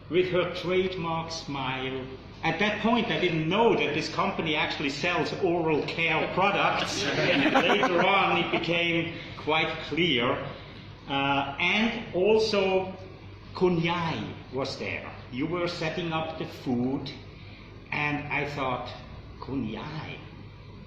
with her trademark smile. At that point, I didn't know that this company actually sells oral care products. Later on, it became quite clear. And also, Kunyai was there. You were setting up the food, and I thought, Kunyai?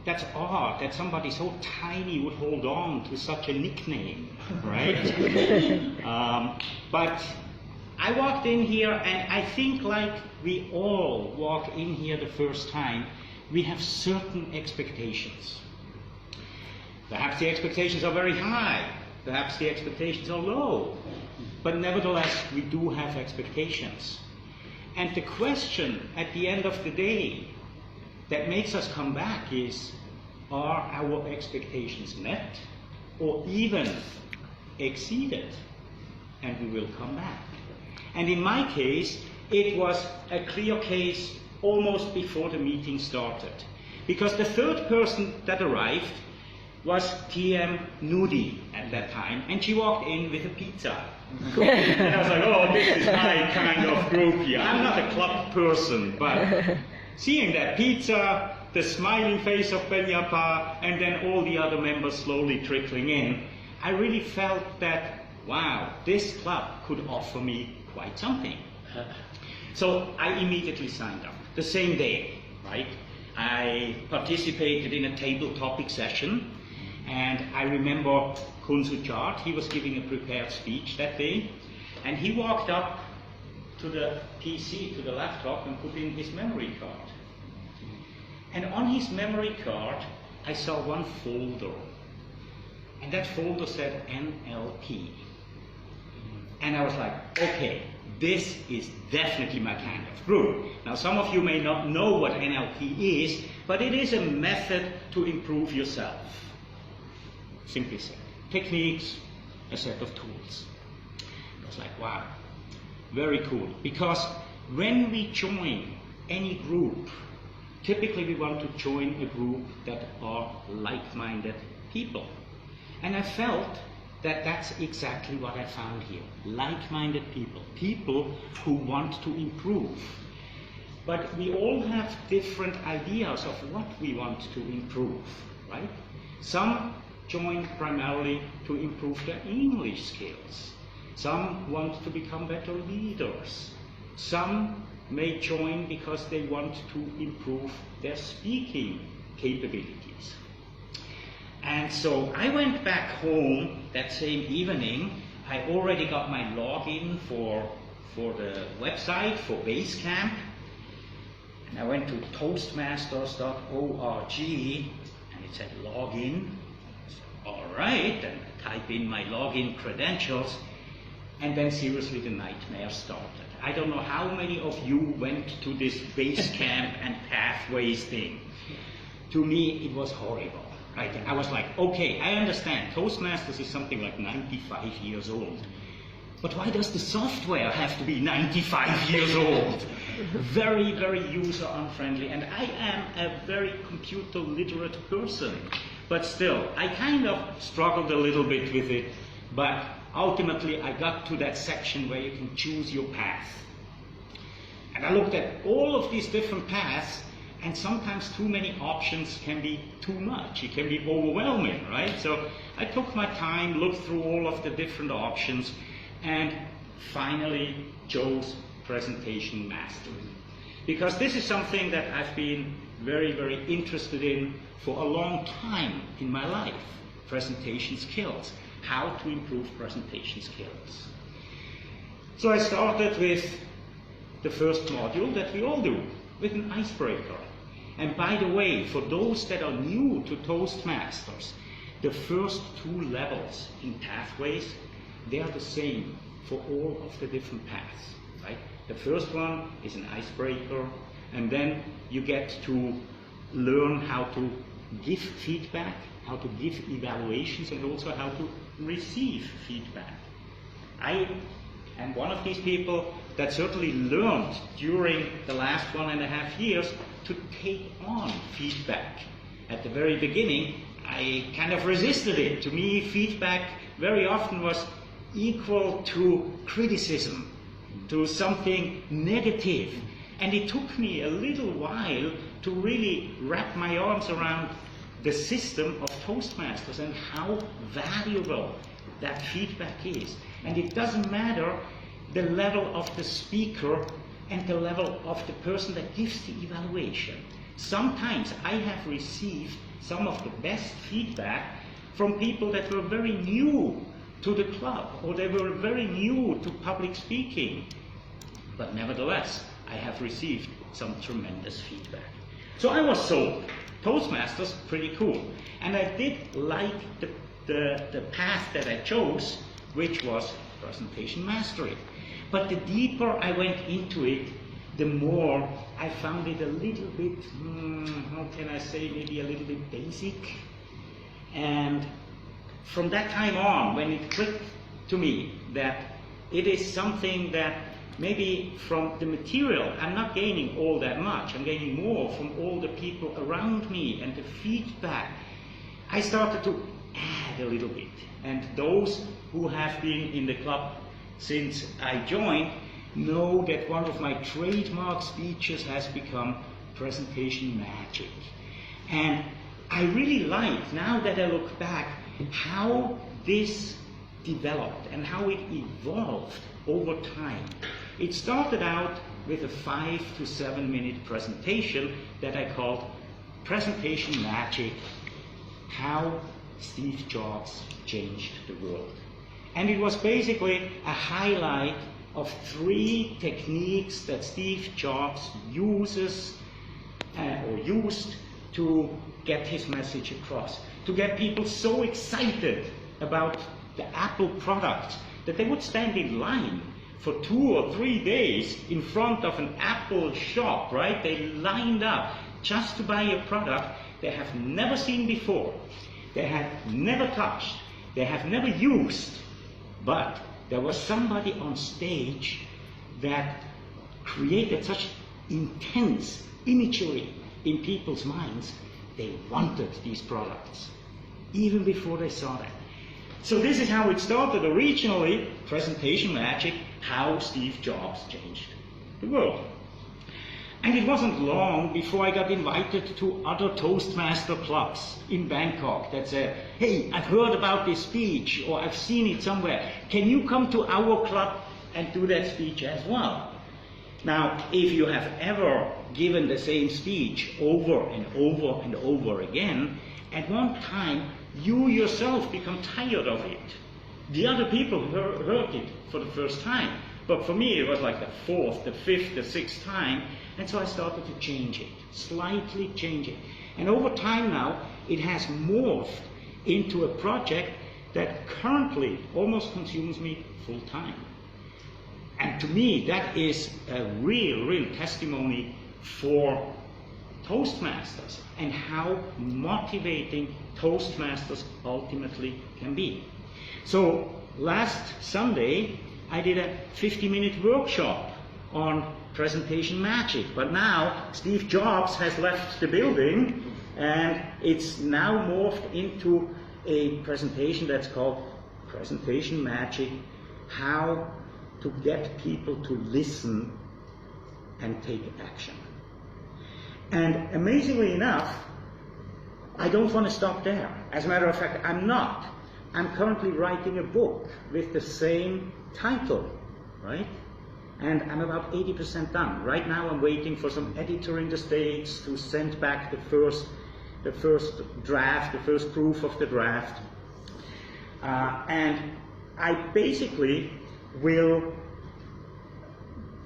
That's odd that somebody so tiny would hold on to such a nickname, right? But I walked in here, and I think like we all walk in here the first time, we have certain expectations. Perhaps the expectations are very high, perhaps the expectations are low, but nevertheless we do have expectations. And the question at the end of the day that makes us come back is, are our expectations met or even exceeded? And we will come back. And in my case, it was a clear case almost before the meeting started. Because the third person that arrived was TM Nudi at that time, and she walked in with a pizza. And I was like, oh, this is my kind of group here. I'm not a club person, but seeing that pizza, the smiling face of Benyapa, and then all the other members slowly trickling in, I really felt that, wow, this club could offer me quite something. So I immediately signed up, the same day, right? I participated in a table topic session, and I remember Kun Suchart, he was giving a prepared speech that day, and he walked up to the PC, to the laptop, and put in his memory card. And on his memory card, I saw one folder, and that folder said NLP. And I was like, okay, this is definitely my kind of group. Now, some of you may not know what NLP is, but it is a method to improve yourself. Simply said. Techniques, a set of tools. I was like, wow, very cool. Because when we join any group, typically we want to join a group that are like-minded people. And I felt that that's exactly what I found here. Like-minded people. People who want to improve. But we all have different ideas of what we want to improve, right? Some join primarily to improve their English skills. Some want to become better leaders. Some may join because they want to improve their speaking capabilities. And so I went back home that same evening. I already got my login for the website, for Basecamp. And I went to Toastmasters.org, and it said login. All right, and I type in my login credentials, and then seriously the nightmare started. I don't know how many of you went to this Basecamp and Pathways thing. To me, it was horrible. Right? I was like, okay, I understand. Toastmasters is something like 95 years old. But why does the software have to be 95 years old? Very, very user-unfriendly. And I am a very computer-literate person. But still, I kind of struggled a little bit with it. But ultimately, I got to that section where you can choose your path. And I looked at all of these different paths, and sometimes too many options can be too much. It can be overwhelming, right? So I took my time, looked through all of the different options, and finally chose presentation mastery. Because this is something that I've been very, very interested in for a long time in my life. Presentation skills. How to improve presentation skills. So I started with the first module that we all do, with an icebreaker. And by the way, for those that are new to Toastmasters, the first two levels in Pathways, they are the same for all of the different paths, right? The first one is an icebreaker, and then you get to learn how to give feedback, how to give evaluations, and also how to receive feedback. I am one of these people that certainly learned during the last 1.5 years to take on feedback. At the very beginning, I kind of resisted it. To me, feedback very often was equal to criticism. to something negative. And it took me a little while to really wrap my arms around the system of Toastmasters and how valuable that feedback is. And it doesn't matter the level of the speaker and the level of the person that gives the evaluation. Sometimes I have received some of the best feedback from people that were very new to the club, or they were very new to public speaking. But nevertheless, I have received some tremendous feedback. So I was sold. Toastmasters, pretty cool. And I did like the path that I chose, which was presentation mastery. But the deeper I went into it, the more I found it a little bit, how can I say, maybe a little bit basic. And from that time on, when it clicked to me that it is something that maybe from the material, I'm not gaining all that much. I'm gaining more from all the people around me and the feedback. I started to add a little bit. And those who have been in the club since I joined know that one of my trademark speeches has become presentation magic. And I really like, now that I look back, how this developed and how it evolved over time. It started out with a 5 to 7 minute presentation that I called Presentation Magic, How Steve Jobs Changed the World. And it was basically a highlight of 3 techniques that Steve Jobs uses or used to get his message across, to get people so excited about the Apple product that they would stand in line for 2 or 3 days in front of an Apple shop, right? They lined up just to buy a product they have never seen before, they have never touched, they have never used, but there was somebody on stage that created such intense imagery in people's minds, they wanted these products, even before they saw them. So this is how it started originally, Presentation Magic, How Steve Jobs Changed the World. And it wasn't long before I got invited to other Toastmaster clubs in Bangkok that said, hey, I've heard about this speech, or I've seen it somewhere. Can you come to our club and do that speech as well? Now, if you have ever given the same speech over and over and over again, at one time you yourself become tired of it. The other people heard it for the first time, but for me it was like the 4th, the 5th, the 6th time, and so I started to change it, slightly change it. And over time now, it has morphed into a project that currently almost consumes me full time. And to me, that is a real testimony for Toastmasters and how motivating Toastmasters ultimately can be. So last Sunday, I did a 50-minute workshop on presentation magic, but now Steve Jobs has left the building and it's now morphed into a presentation that's called Presentation Magic, How to Get People to Listen and Take Action. And amazingly enough, I don't want to stop there. As a matter of fact, I'm not. I'm currently writing a book with the same title, right? And I'm about 80% done. Right now I'm waiting for some editor in the States to send back the first draft, the first proof of the draft. And I basically will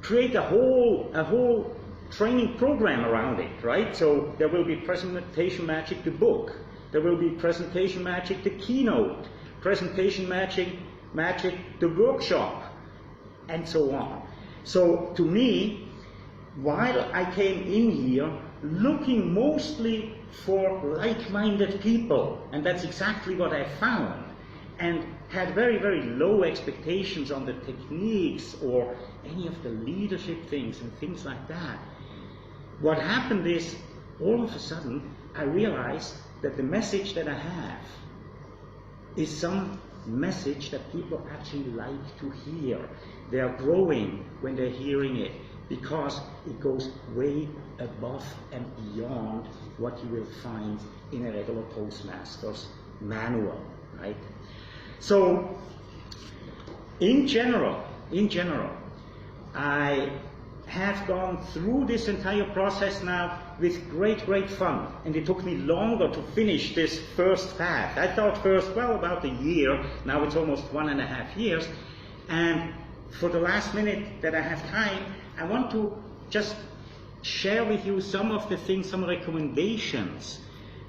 create a whole training program around it, right? So there will be Presentation Magic the book, there will be Presentation Magic the keynote, Presentation Magic the workshop, and so on. So to me, while I came in here looking mostly for like-minded people, and that's exactly what I found, and had very low expectations on the techniques or any of the leadership things and things like that, what happened is, all of a sudden, I realized that the message that I have is message that people actually like to hear. They are growing when they're hearing it, because it goes way above and beyond what you will find in a regular Toastmasters manual, right? So, in general, I have gone through this entire process now with great fun, and it took me longer to finish this first path. I thought first, well, about a year. Now it's almost 1.5 years, and for the last minute that I have time, I want to just share with you some of the things, some recommendations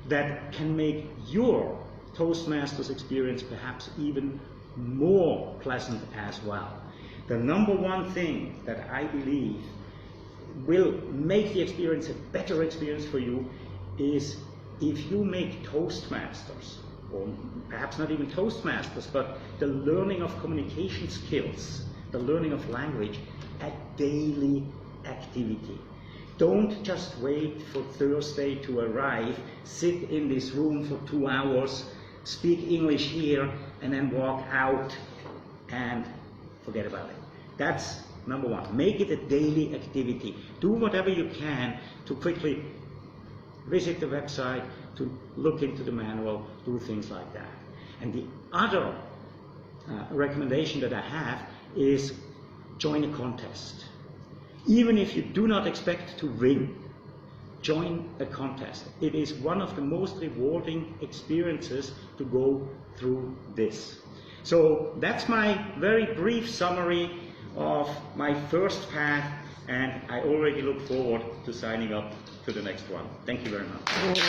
that can make your Toastmasters experience perhaps even more pleasant as well. The number one thing that I believe will make the experience a better experience for you is if you make Toastmasters, or perhaps not even Toastmasters, but the learning of communication skills, the learning of language, a daily activity. Don't just wait for Thursday to arrive, sit in this room for 2 hours, speak English here, and then walk out and forget about it. That's number one. Make it a daily activity. Do whatever you can to quickly visit the website, to look into the manual, do things like that. And the other recommendation that I have is join a contest. Even if you do not expect to win, join a contest. It is one of the most rewarding experiences to go through this. So that's my very brief summary of my first path, and I already look forward to signing up to the next one. Thank you very much.